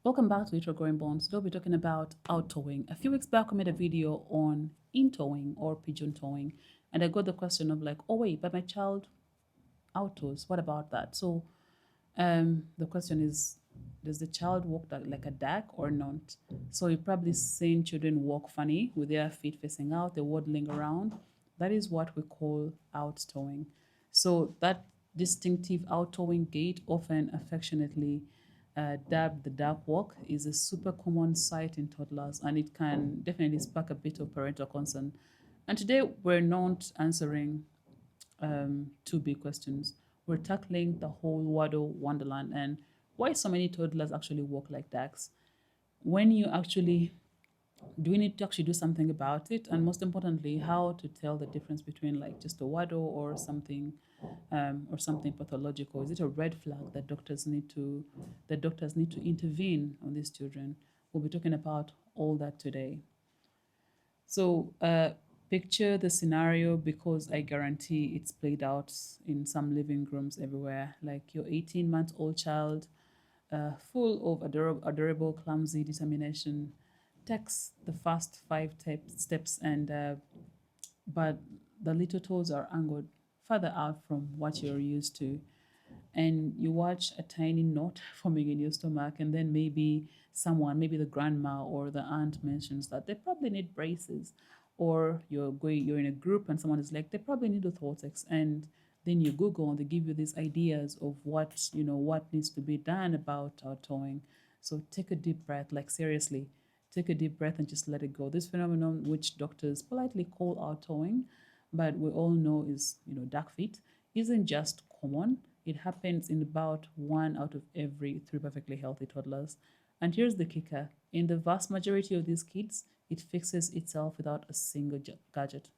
Welcome back to Growing Bonds. Today we'll be talking about outtowing. A few weeks back, I made a video on intowing or pigeon towing, and I got the question of like, oh wait, but my child outtows. What about that? So, the question is, does the child walk like a duck or not? So you've probably seen children walk funny with their feet facing out, they're waddling around. That is what we call outtowing. So that distinctive outtowing gait, often affectionately dubbed the duck walk, is a super common sight in toddlers, and it can definitely spark a bit of parental concern. And today we're not answering two big questions. We're tackling the whole Waddle Wonderland and why so many toddlers actually walk like ducks. When you actually do we need to actually do something about it, and most importantly, how to tell the difference between like just a waddle or something pathological. Is it a red flag that doctors need to intervene on these children? We'll be talking about all that today. So, picture the scenario because I guarantee it's played out in some living rooms everywhere. Like your 18-month-old child, full of adorable, clumsy determination, takes the first steps, and but the little toes are angled further out from what you're used to, and you watch a tiny knot forming in your stomach, and then maybe the grandma or the aunt mentions that they probably need braces, or you're in a group and someone is like they probably need orthotics, and then you google and they give you these ideas of what needs to be done about our towing. So take a deep breath, like seriously, take a deep breath and just let it go. This phenomenon, which doctors politely call our towing, but we all know is dark feet, isn't just common. It happens in about one out of every three perfectly healthy toddlers. And here's the kicker: in the vast majority of these kids, it fixes itself without a single gadget.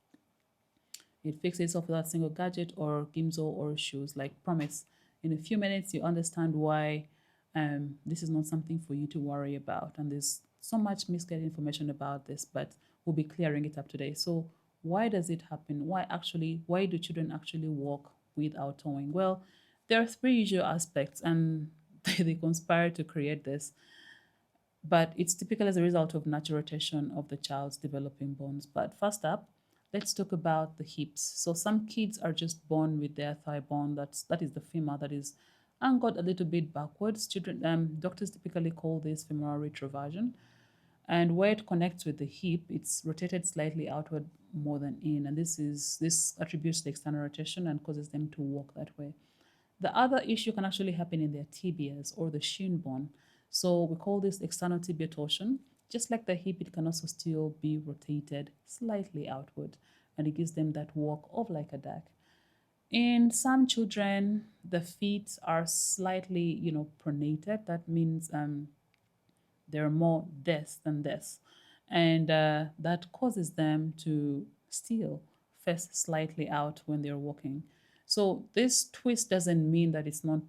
It fixes itself without a single gadget or gimzo or shoes. Like, promise, in a few minutes, you understand why this is not something for you to worry about. And there's so much misguided information about this, but we'll be clearing it up today. So, why does it happen? Why do children actually walk without towing? Well, there are three usual aspects, and they conspire to create this, but it's typically as a result of natural rotation of the child's developing bones. But first up, let's talk about the hips. So some kids are just born with their thigh bone. That is the femur that is angled a little bit backwards. Doctors typically call this femoral retroversion, and where it connects with the hip, it's rotated slightly outward more than in, and this attributes the external rotation and causes them to walk that way. The other issue can actually happen in their tibias or the shin bone. So we call this external tibia torsion. Just like the hip, it can also still be rotated slightly outward, and it gives them that walk of like a duck. In some children, the feet are slightly, pronated. That means they're more this than this, and that causes them to still face slightly out when they're walking. So this twist doesn't mean that it's not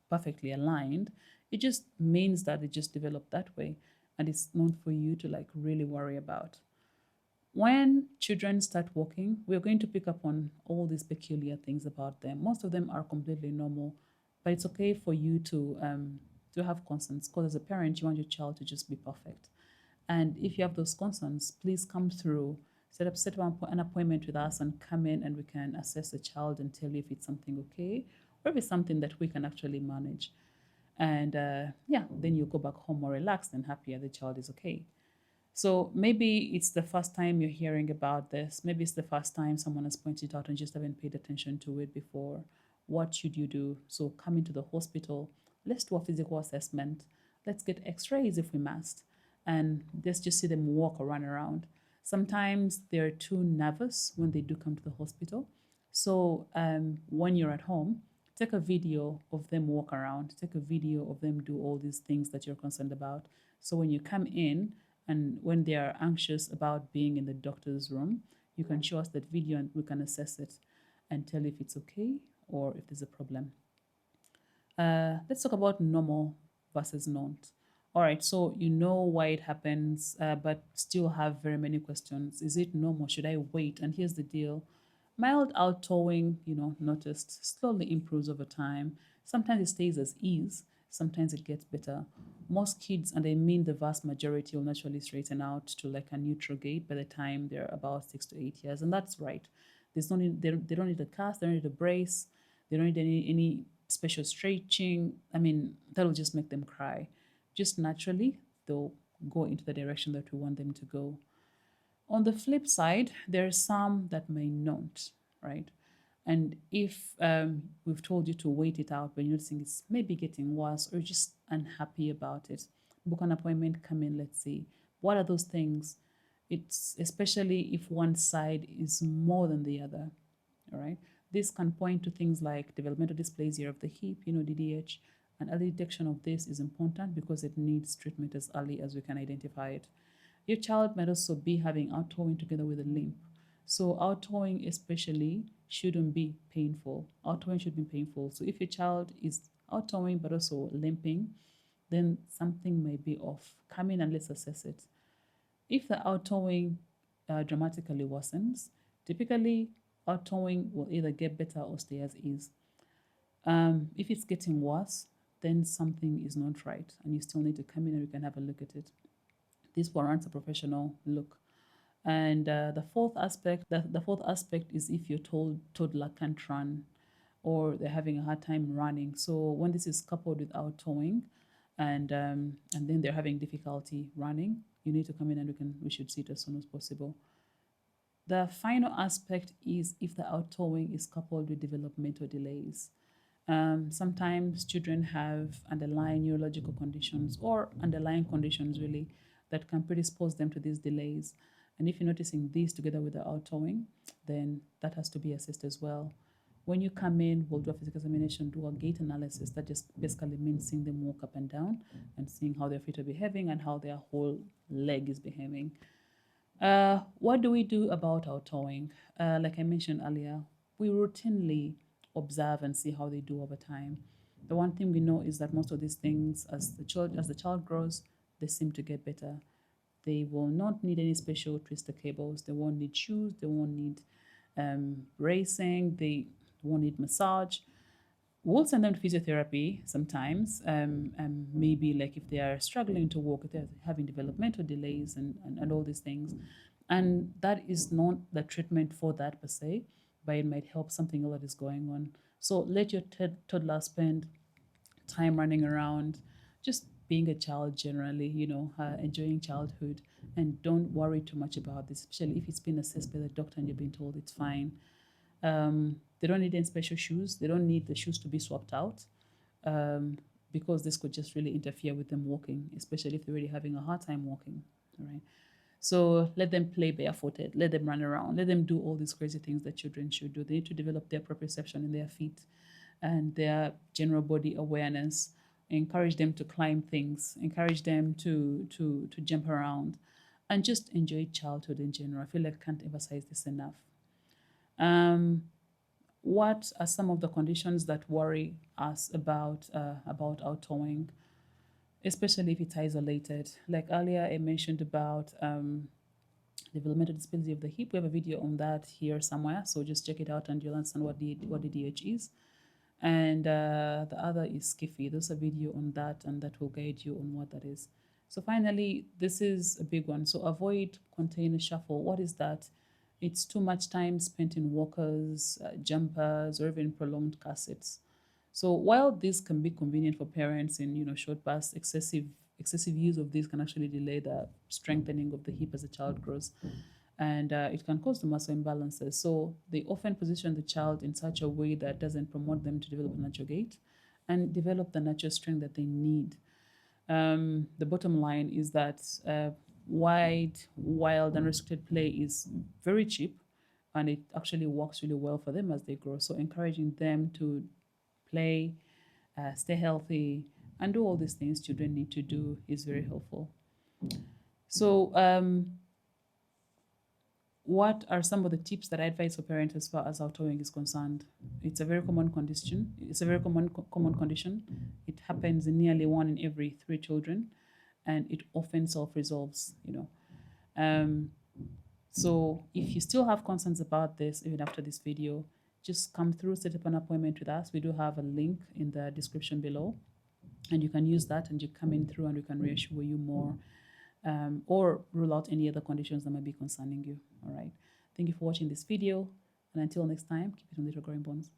perfectly aligned. It just means that it just developed that way, and it's not for you to like really worry about. When children start walking, we're going to pick up on all these peculiar things about them. Most of them are completely normal, but it's okay for you to have concerns, because as a parent, you want your child to just be perfect. And if you have those concerns, please come through. Set up an appointment with us and come in, and we can assess the child and tell you if it's something okay or if it's something that we can actually manage. And yeah, then you go back home more relaxed and happier. The child is okay. So maybe it's the first time you're hearing about this. Maybe it's the first time someone has pointed it out and just haven't paid attention to it before. What should you do? So come into the hospital. Let's do a physical assessment. Let's get x-rays if we must. And let's just see them walk or run around. Sometimes they're too nervous when they do come to the hospital. So when you're at home, take a video of them walk around. Take a video of them do all these things that you're concerned about. So when you come in, and when they are anxious about being in the doctor's room, you can show us that video and we can assess it and tell if it's okay or if there's a problem. Let's talk about normal versus not. All right, so you know why it happens, but still have very many questions. Is it normal? Should I wait? And here's the deal: mild outtowing, noticed, slowly improves over time. Sometimes it stays as is, sometimes it gets better. Most kids, and I mean the vast majority, will naturally straighten out to like a neutral gait by the time they're about 6 to 8 years, and that's right. There's no need, they don't need a cast, they don't need a brace, they don't need any special stretching. I mean, that'll just make them cry. Just naturally, they'll go into the direction that we want them to go. On the flip side, there are some that may not, right? And if we've told you to wait it out, but you're noticing it's maybe getting worse or just unhappy about it, book an appointment, come in, let's see. What are those things? It's especially if one side is more than the other, all right? This can point to things like developmental dysplasia of the hip, DDH, and early detection of this is important because it needs treatment as early as we can identify it. Your child might also be having outtoeing together with a limp. So outtoeing especially shouldn't be painful. Outtoeing should be painful. So if your child is outtoeing but also limping, then something may be off. Come in and let's assess it. If the outtoeing dramatically worsens, typically outtoeing will either get better or stay as is. If it's getting worse, then something is not right and you still need to come in and we can have a look at it. This warrants a professional look. And the fourth aspect is if your toddler can't run or they're having a hard time running. So when this is coupled with outtoeing and then they're having difficulty running, you need to come in and we should see it as soon as possible. The final aspect is if the outtoeing is coupled with developmental delays. Sometimes children have underlying neurological conditions or underlying conditions really that can predispose them to these delays. And if you're noticing these together with the outtoeing, then that has to be assessed as well. When you come in, we'll do a physical examination, do a gait analysis. That just basically means seeing them walk up and down and seeing how their feet are behaving and how their whole leg is behaving. What do we do about outtoeing? Like I mentioned earlier, we routinely observe and see how they do over time. The one thing we know is that most of these things, as the child grows, they seem to get better. They will not need any special twister cables. They won't need shoes. They won't need racing. They won't need massage. We'll send them to physiotherapy sometimes. Maybe like if they are struggling to walk, if they're having developmental delays and all these things. And that is not the treatment for that per se, but it might help something else that is going on. So let your toddler spend time running around, just being a child generally, enjoying childhood, and don't worry too much about this, especially if it's been assessed by the doctor and you've been told it's fine. They don't need any special shoes. They don't need the shoes to be swapped out because this could just really interfere with them walking, especially if they're already having a hard time walking. All right. So let them play barefooted, let them run around, let them do all these crazy things that children should do. They need to develop their proprioception in their feet and their general body awareness. Encourage them to climb things, encourage them to jump around, and just enjoy childhood in general. I feel like I can't emphasize this enough. What are some of the conditions that worry us about outtoeing, especially if it's isolated? Like earlier, I mentioned about developmental dysplasia of the hip. We have a video on that here somewhere, so just check it out and you'll understand what DDH is. And the other is skiffy. There's a video on that, and that will guide you on what that is. So finally, this is a big one. So avoid container shuffle. What is that? It's too much time spent in walkers, jumpers, or even prolonged car seats. So while this can be convenient for parents in short bursts, excessive use of this can actually delay the strengthening of the hip as the child grows, and it can cause the muscle imbalances. So they often position the child in such a way that doesn't promote them to develop a natural gait and develop the natural strength that they need. The bottom line is that wide, wild, unrestricted play is very cheap and it actually works really well for them as they grow. So encouraging them to play, stay healthy, and do all these things children need to do is very helpful. So, what are some of the tips that I advise for parents as far as outtoeing is concerned? It's a very common condition. It's a very common condition. It happens in nearly 1 in every 3 children, and it often self-resolves. So if you still have concerns about this, even after this video, just come through, set up an appointment with us. We do have a link in the description below. And you can use that and you come in through and we can reassure you more, or rule out any other conditions that might be concerning you. All right. Thank you for watching this video. And until next time, keep it on little growing bones.